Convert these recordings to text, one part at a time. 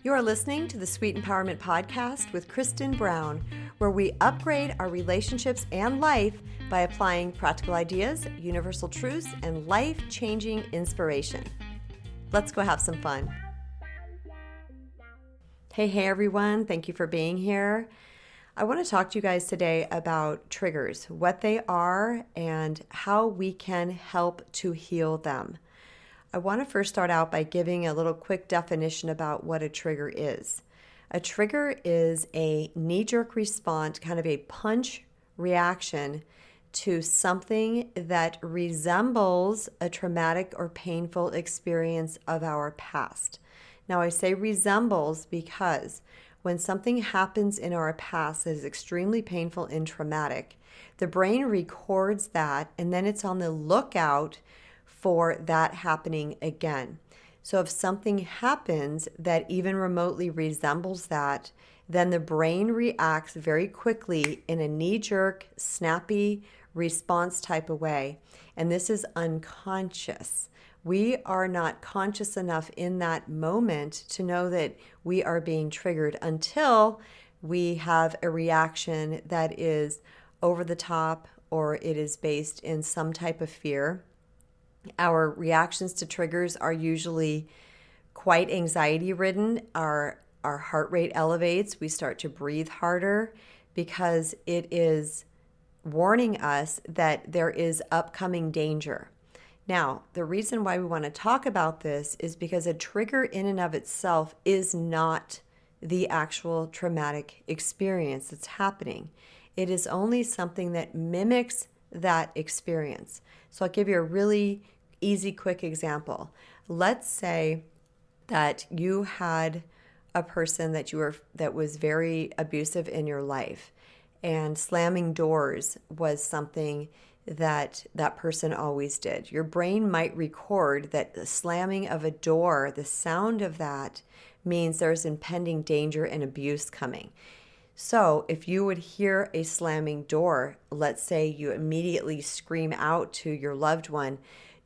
You are listening to the Sweet Empowerment Podcast with Kristen Brown, where we upgrade our relationships and life by applying practical ideas, universal truths, and life-changing inspiration. Let's go have some fun. Hey everyone. Thank you for being here. I want to talk to you guys today about triggers, what they are, and how we can help to heal them. I want to first start out by giving a little quick definition about what a trigger is. A trigger is a knee-jerk response, kind of a punch reaction to something that resembles a traumatic or painful experience of our past. Now, I say resembles because when something happens in our past that is extremely painful and traumatic, the brain records that and then it's on the lookout for that happening again. So if something happens that even remotely resembles that, then the brain reacts very quickly in a knee-jerk, snappy response type of way. And this is unconscious. We are not conscious enough in that moment to know that we are being triggered until we have a reaction that is over the top or it is based in some type of fear. Our reactions to triggers are usually quite anxiety-ridden. Our heart rate elevates. We start to breathe harder because it is warning us that there is upcoming danger. Now, the reason why we want to talk about this is because a trigger in and of itself is not the actual traumatic experience that's happening. It is only something that mimics that experience. So I'll give you a really easy, quick example. Let's say that you had a person that was very abusive in your life, and slamming doors was something that person always did. Your brain might record that the slamming of a door, the sound of that means there's impending danger and abuse coming. So if you would hear a slamming door, let's say you immediately scream out to your loved one,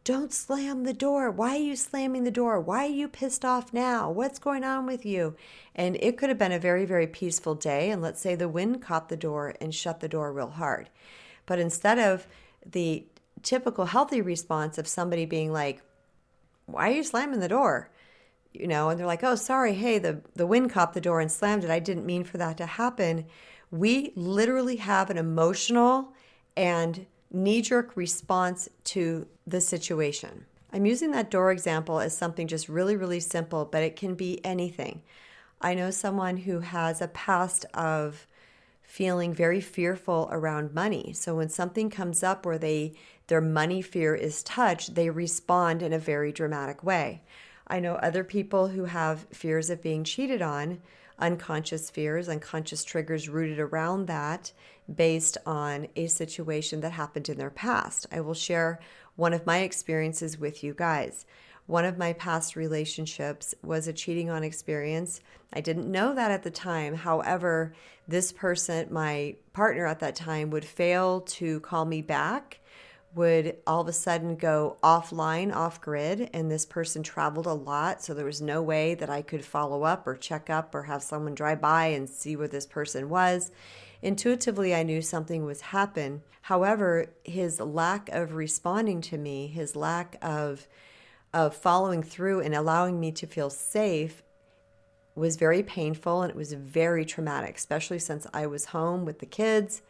"Don't slam the door. Why are you slamming the door? Why are you pissed off now? What's going on with you?" And it could have been a very, very peaceful day. And let's say the wind caught the door and shut the door real hard. But instead of the typical healthy response of somebody being like, "Why are you slamming the door?" And they're like, "Oh, sorry, hey, the wind caught the door and slammed it. I didn't mean for that to happen." We literally have an emotional and knee-jerk response to the situation. I'm using that door example as something just really, really simple, but it can be anything. I know someone who has a past of feeling very fearful around money. So when something comes up where their money fear is touched, they respond in a very dramatic way. I know other people who have fears of being cheated on, unconscious fears, unconscious triggers rooted around that based on a situation that happened in their past. I will share one of my experiences with you guys. One of my past relationships was a cheating on experience. I didn't know that at the time. However, this person, my partner at that time, would fail to call me back, would all of a sudden go offline, off grid, and this person traveled a lot, so there was no way that I could follow up or check up or have someone drive by and see where this person was. Intuitively, I knew something was happening. However, his lack of responding to me, his lack of following through and allowing me to feel safe was very painful, and it was very traumatic, especially since I was home with the kids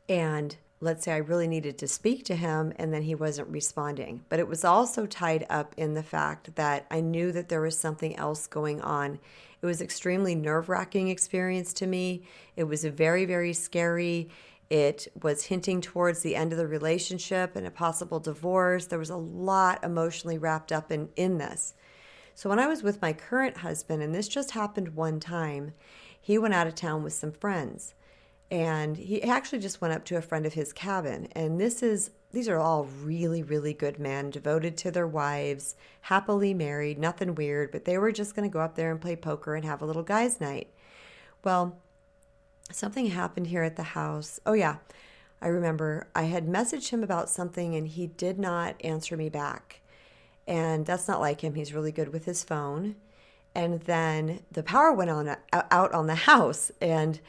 and let's say I really needed to speak to him and then he wasn't responding. But it was also tied up in the fact that I knew that there was something else going on. It was extremely nerve-wracking experience to me. It was very, very scary. It was hinting towards the end of the relationship and a possible divorce. There was a lot emotionally wrapped up in this. So when I was with my current husband, and this just happened one time, he went out of town with some friends. And he actually just went up to a friend of his cabin. And these are all really, really good men, devoted to their wives, happily married, nothing weird, but they were just going to go up there and play poker and have a little guys' night. Well, something happened here at the house. Oh yeah, I remember I had messaged him about something and he did not answer me back. And that's not like him. He's really good with his phone. And then the power went out on the house, and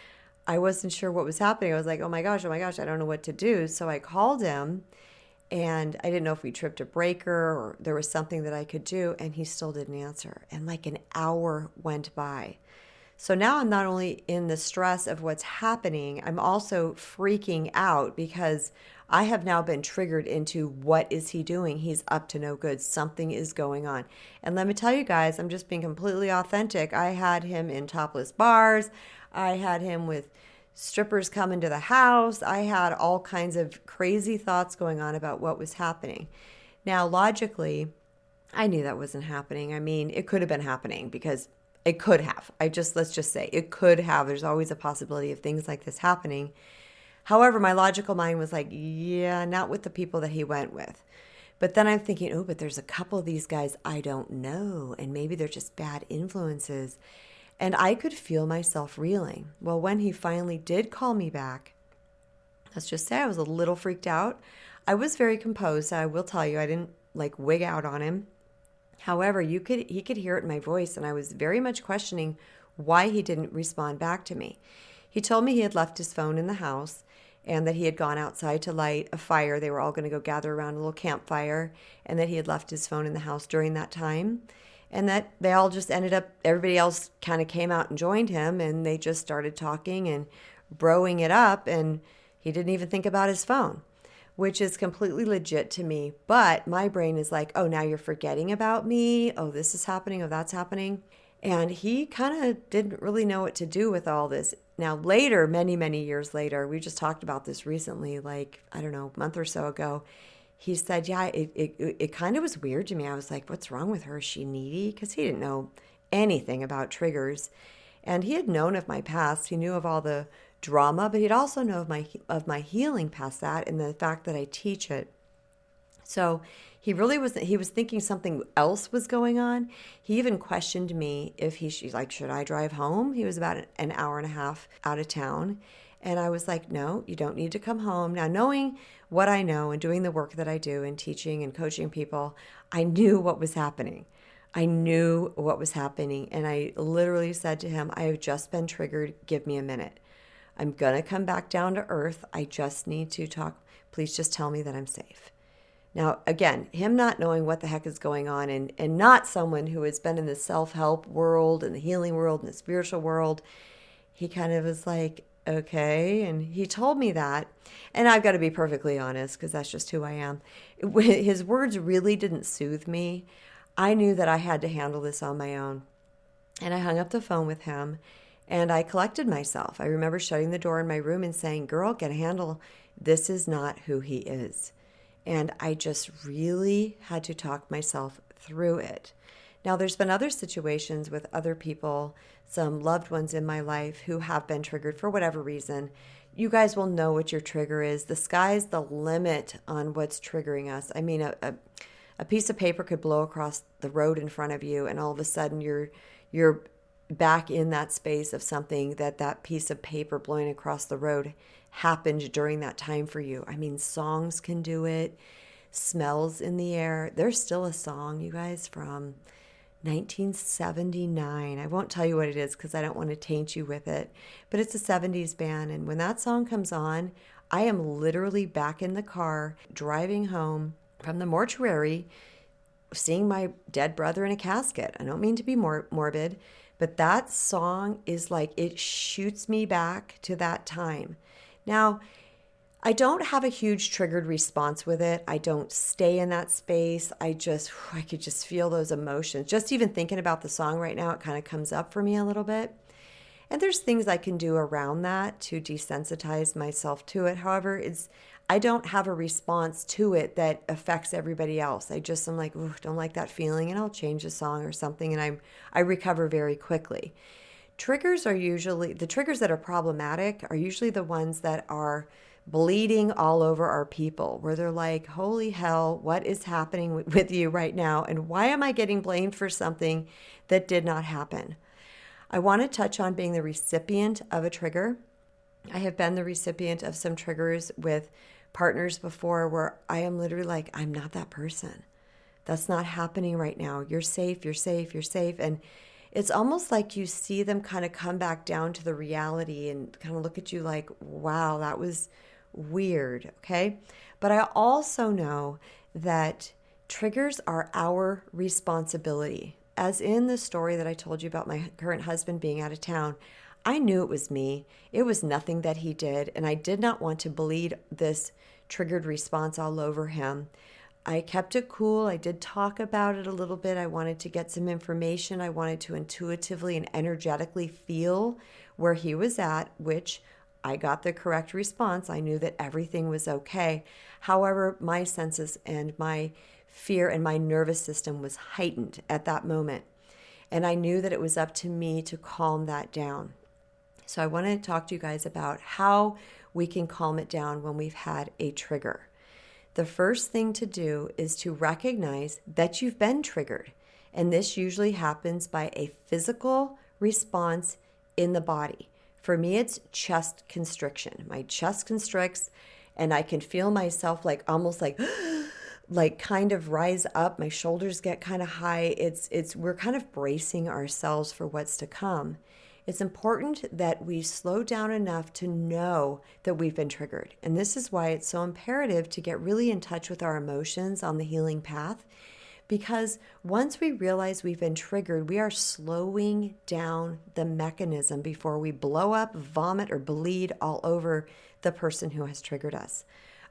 I wasn't sure what was happening. I was like, oh my gosh, I don't know what to do. So I called him, and I didn't know if we tripped a breaker or there was something that I could do, and he still didn't answer. And like an hour went by. So now I'm not only in the stress of what's happening, I'm also freaking out because I have now been triggered into what is he doing? He's up to no good. Something is going on. And let me tell you guys, I'm just being completely authentic. I had him in topless bars. I had him with strippers coming to the house. I had all kinds of crazy thoughts going on about what was happening. Now, logically, I knew that wasn't happening. I mean, it could have been happening because it could have. Let's just say it could have. There's always a possibility of things like this happening. However, my logical mind was like, yeah, not with the people that he went with. But then I'm thinking, oh, but there's a couple of these guys I don't know, and maybe they're just bad influences. And I could feel myself reeling. Well, when he finally did call me back, let's just say I was a little freaked out. I was very composed. I will tell you, I didn't like wig out on him. However, he could hear it in my voice, and I was very much questioning why he didn't respond back to me. He told me he had left his phone in the house and that he had gone outside to light a fire. They were all going to go gather around a little campfire, and that he had left his phone in the house during that time, and that they all just ended up, everybody else kind of came out and joined him, and they just started talking and broing it up, and he didn't even think about his phone, which is completely legit to me. But my brain is like, oh, now you're forgetting about me. Oh, this is happening. Oh, that's happening. And he kind of didn't really know what to do with all this. Now, later, many, many years later, we just talked about this recently, like, I don't know, a month or so ago. He said, yeah, it kind of was weird to me. I was like, what's wrong with her? Is she needy? Because he didn't know anything about triggers. And he had known of my past. He knew of all the drama, but he'd also know of my healing past that and the fact that I teach it. So he was thinking something else was going on. He even questioned me if she's like, should I drive home? He was about an hour and a half out of town. And I was like, no, you don't need to come home. Now, knowing what I know and doing the work that I do and teaching and coaching people, I knew what was happening. I knew what was happening. And I literally said to him, I have just been triggered. Give me a minute. I'm going to come back down to earth. I just need to talk. Please just tell me that I'm safe. Now, again, him not knowing what the heck is going on and not someone who has been in the self-help world and the healing world and the spiritual world, he kind of was like, okay. And he told me that. And I've got to be perfectly honest because that's just who I am. His words really didn't soothe me. I knew that I had to handle this on my own. And I hung up the phone with him and I collected myself. I remember shutting the door in my room and saying, girl, get a handle. This is not who he is. And I just really had to talk myself through it. Now, there's been other situations with other people, some loved ones in my life who have been triggered for whatever reason. You guys will know what your trigger is. The sky's the limit on what's triggering us. I mean, a piece of paper could blow across the road in front of you, and all of a sudden you're back in that space of something that piece of paper blowing across the road happened during that time for you. I mean, songs can do it, smells in the air. There's still a song, you guys, from 1979. I won't tell you what it is because I don't want to taint you with it, but it's a 70s band. And when that song comes on, I am literally back in the car driving home from the mortuary, seeing my dead brother in a casket. I don't mean to be morbid, but that song is like, it shoots me back to that time. Now, I don't have a huge triggered response with it. I don't stay in that space. I could just feel those emotions. Just even thinking about the song right now, it kind of comes up for me a little bit. And there's things I can do around that to desensitize myself to it. However, I don't have a response to it that affects everybody else. I'm like, ooh, don't like that feeling, and I'll change the song or something, and I recover very quickly. The triggers that are problematic are usually the ones that are bleeding all over our people, where they're like, holy hell, what is happening with you right now? And why am I getting blamed for something that did not happen? I want to touch on being the recipient of a trigger. I have been the recipient of some triggers with partners before where I am literally like, I'm not that person. That's not happening right now. You're safe, you're safe, you're safe. And it's almost like you see them kind of come back down to the reality and kind of look at you like, wow, that was weird. Okay. But I also know that triggers are our responsibility. As in the story that I told you about my current husband being out of town, I knew it was me. It was nothing that he did, and I did not want to bleed this triggered response all over him. I kept it cool. I did talk about it a little bit. I wanted to get some information. I wanted to intuitively and energetically feel where he was at, which I got the correct response. I knew that everything was okay. However, my senses and my fear and my nervous system was heightened at that moment. And I knew that it was up to me to calm that down. So I want to talk to you guys about how we can calm it down when we've had a trigger. The first thing to do is to recognize that you've been triggered. And this usually happens by a physical response in the body. For me, it's chest constriction. My chest constricts and I can feel myself like almost like kind of rise up. My shoulders get kind of high. We're kind of bracing ourselves for what's to come. It's important that we slow down enough to know that we've been triggered. And this is why it's so imperative to get really in touch with our emotions on the healing path. Because once we realize we've been triggered, we are slowing down the mechanism before we blow up, vomit, or bleed all over the person who has triggered us.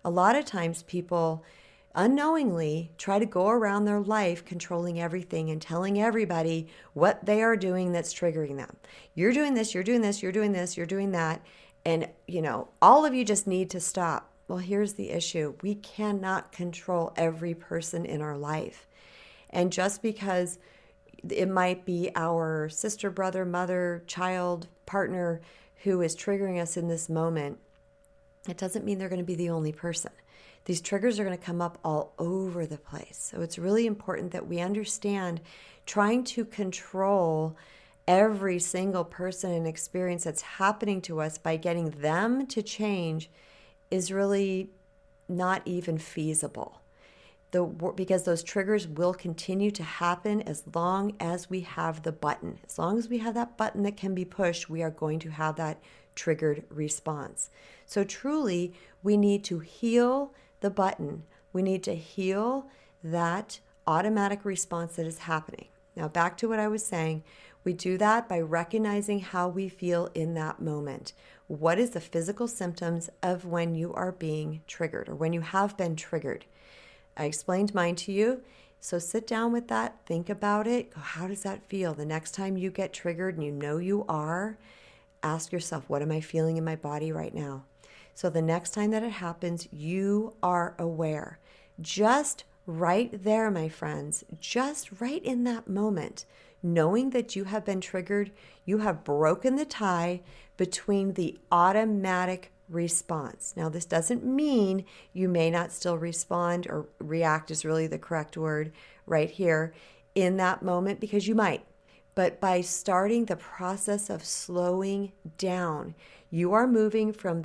A lot of times people unknowingly try to go around their life controlling everything and telling everybody what they are doing that's triggering them. You're doing this, you're doing this, you're doing this, you're doing that. And, all of you just need to stop. Well, here's the issue. We cannot control every person in our life. And just because it might be our sister, brother, mother, child, partner who is triggering us in this moment, it doesn't mean they're going to be the only person. These triggers are going to come up all over the place. So it's really important that we understand trying to control every single person and experience that's happening to us by getting them to change is really not even feasible. Because those triggers will continue to happen as long as we have the button. As long as we have that button that can be pushed, we are going to have that triggered response. So truly, we need to heal the button. We need to heal that automatic response that is happening. Now, back to what I was saying, we do that by recognizing how we feel in that moment. What is the physical symptoms of when you are being triggered or when you have been triggered? I explained mine to you. So sit down with that, think about it. How does that feel? The next time you get triggered and you know you are, ask yourself, what am I feeling in my body right now? So the next time that it happens, you are aware. Just right there, my friends, just right in that moment, knowing that you have been triggered, you have broken the tie between the automatic response. Now, this doesn't mean you may not still respond, or react is really the correct word right here in that moment, because you might. But by starting the process of slowing down, you are moving from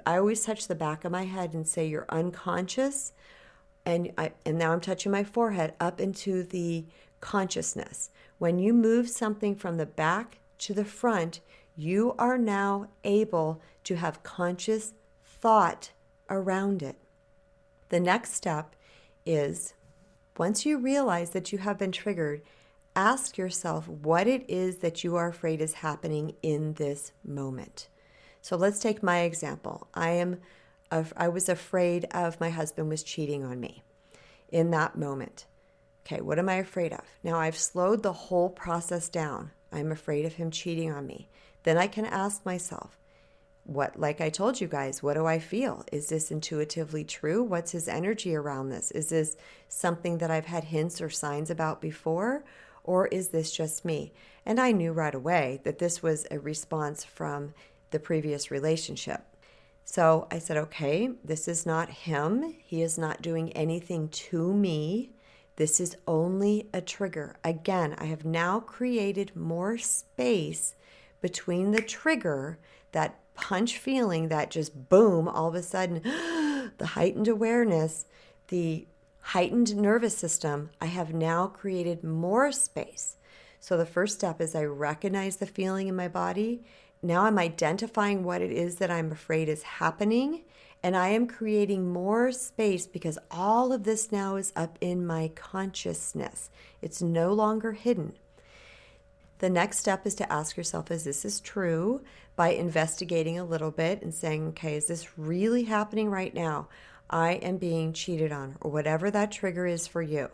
I always touch the back of my head and say you're unconscious, and now I'm touching my forehead up into the consciousness. When you move something from the back to the front, you are now able to have conscious thought around it. The next step is, once you realize that you have been triggered, ask yourself what it is that you are afraid is happening in this moment. So let's take my example. I was afraid of my husband was cheating on me in that moment. Okay, what am I afraid of? Now I've slowed the whole process down. I'm afraid of him cheating on me. Then I can ask myself, like I told you guys, what do I feel? Is this intuitively true? What's his energy around this? Is this something that I've had hints or signs about before? Or is this just me? And I knew right away that this was a response from the previous relationship. So I said, okay, this is not him. He is not doing anything to me. This is only a trigger. Again, I have now created more space between the trigger, that punch feeling, that just boom, all of a sudden, the heightened awareness, the heightened nervous system. I have now created more space. So the first step is I recognize the feeling in my body. Now I'm identifying what it is that I'm afraid is happening, and I am creating more space because all of this now is up in my consciousness. It's no longer hidden. The next step is to ask yourself, is this true? By investigating a little bit and saying, okay, is this really happening right now? I am being cheated on, or whatever that trigger is for you.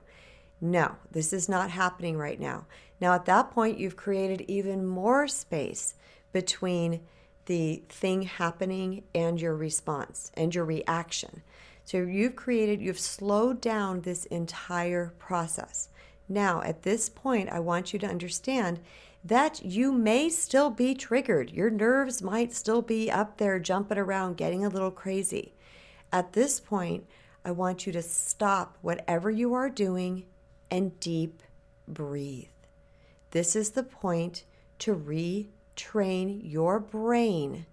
No, this is not happening right now. Now, at that point, you've created even more space between the thing happening and your response and your reaction. So you've slowed down this entire process. Now, at this point, I want you to understand that you may still be triggered. Your nerves might still be up there jumping around, getting a little crazy. At this point, I want you to stop whatever you are doing and deep breathe. This is the point to retrain your brain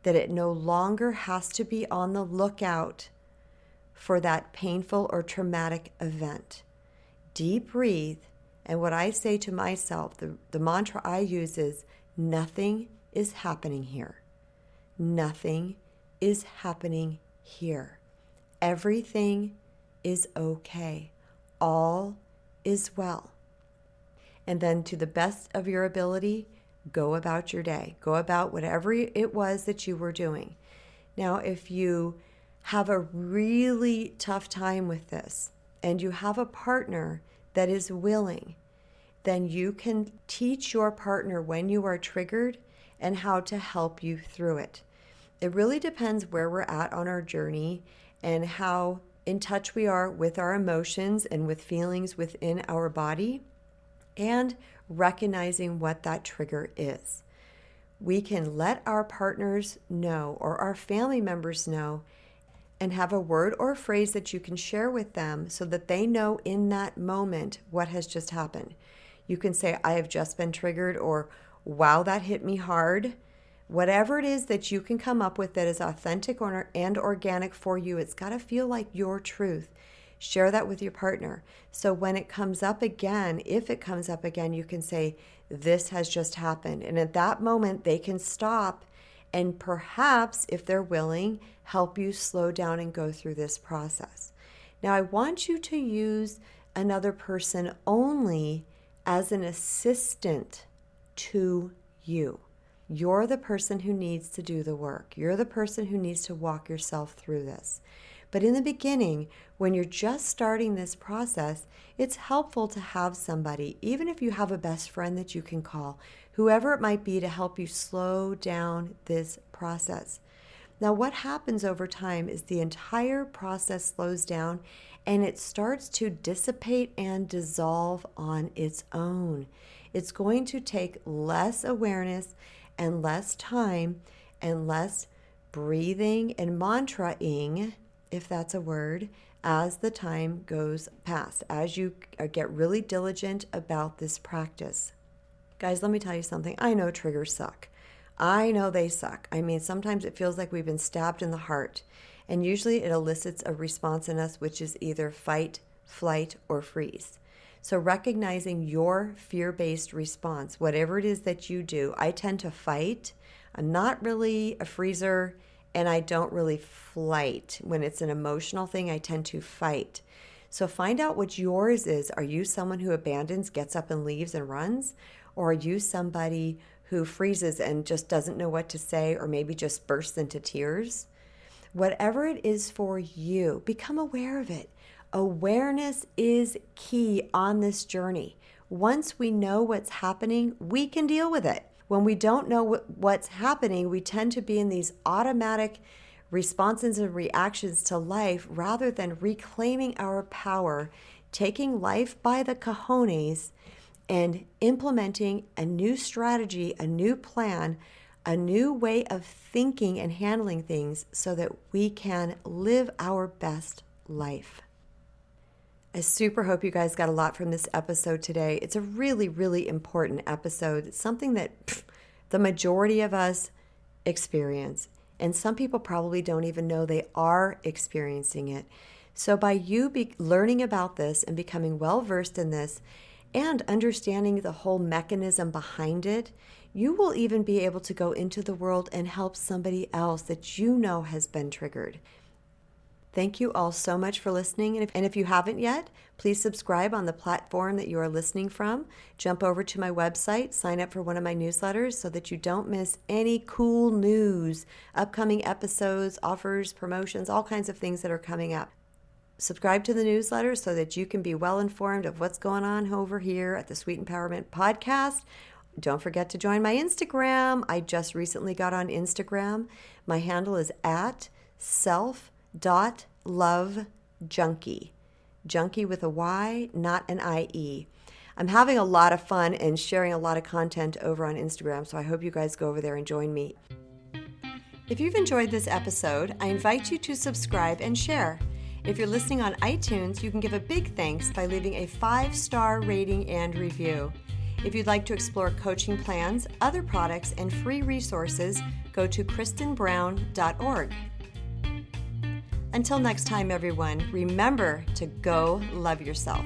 that it no longer has to be on the lookout for that painful or traumatic event. Deep breathe, and what I say to myself, the mantra I use is, nothing is happening here. Nothing is happening here. Everything is okay. All is well. And then, to the best of your ability, go about your day. Go about whatever it was that you were doing. Now, if you have a really tough time with this and you have a partner that is willing, then you can teach your partner when you are triggered and how to help you through it. It really depends where we're at on our journey and how in touch we are with our emotions and with feelings within our body, and recognizing what that trigger is. We can let our partners know or our family members know and have a word or phrase that you can share with them so that they know in that moment what has just happened. You can say, I have just been triggered, or wow, that hit me hard. Whatever it is that you can come up with that is authentic and organic for you, it's got to feel like your truth. Share that with your partner. So when it comes up again, if it comes up again, you can say, this has just happened. And at that moment, they can stop and perhaps, if they're willing, help you slow down and go through this process. Now, I want you to use another person only as an assistant to you. You're the person who needs to do the work. You're the person who needs to walk yourself through this. But in the beginning, when you're just starting this process, it's helpful to have somebody, even if you have a best friend that you can call, whoever it might be, to help you slow down this process. Now, what happens over time is the entire process slows down and it starts to dissipate and dissolve on its own. It's going to take less awareness and less time and less breathing and mantra-ing, if that's a word, as the time goes past, as you get really diligent about this practice. Guys, let me tell you something. I know triggers suck. I know they suck. I mean, sometimes it feels like we've been stabbed in the heart, and usually it elicits a response in us, which is either fight, flight, or freeze. So recognizing your fear-based response, whatever it is that you do, I tend to fight. I'm not really a freezer, and I don't really flight. When it's an emotional thing, I tend to fight. So find out what yours is. Are you someone who abandons, gets up and leaves and runs? Or are you somebody who freezes and just doesn't know what to say, or maybe just bursts into tears? Whatever it is for you, become aware of it. Awareness is key on this journey. Once we know what's happening, we can deal with it. When we don't know what's happening, we tend to be in these automatic responses and reactions to life rather than reclaiming our power, taking life by the cojones, and implementing a new strategy, a new plan, a new way of thinking and handling things so that we can live our best life. I super hope you guys got a lot from this episode today. It's a really, really important episode. It's something that the majority of us experience, and some people probably don't even know they are experiencing it. So by you learning about this and becoming well-versed in this and understanding the whole mechanism behind it, you will even be able to go into the world and help somebody else that you know has been triggered. Thank you all so much for listening. And if you haven't yet, please subscribe on the platform that you are listening from. Jump over to my website, sign up for one of my newsletters so that you don't miss any cool news, upcoming episodes, offers, promotions, all kinds of things that are coming up. Subscribe to the newsletter so that you can be well informed of what's going on over here at the Sweet Empowerment Podcast. Don't forget to join my Instagram. I just recently got on Instagram. My handle is at self.lovejunkie. Junkie with a Y, not an IE. I'm having a lot of fun and sharing a lot of content over on Instagram, so I hope you guys go over there and join me. If you've enjoyed this episode, I invite you to subscribe and share. If you're listening on iTunes, you can give a big thanks by leaving a 5-star rating and review. If you'd like to explore coaching plans, other products, and free resources, go to kristenbrown.org. Until next time, everyone, remember to go love yourself.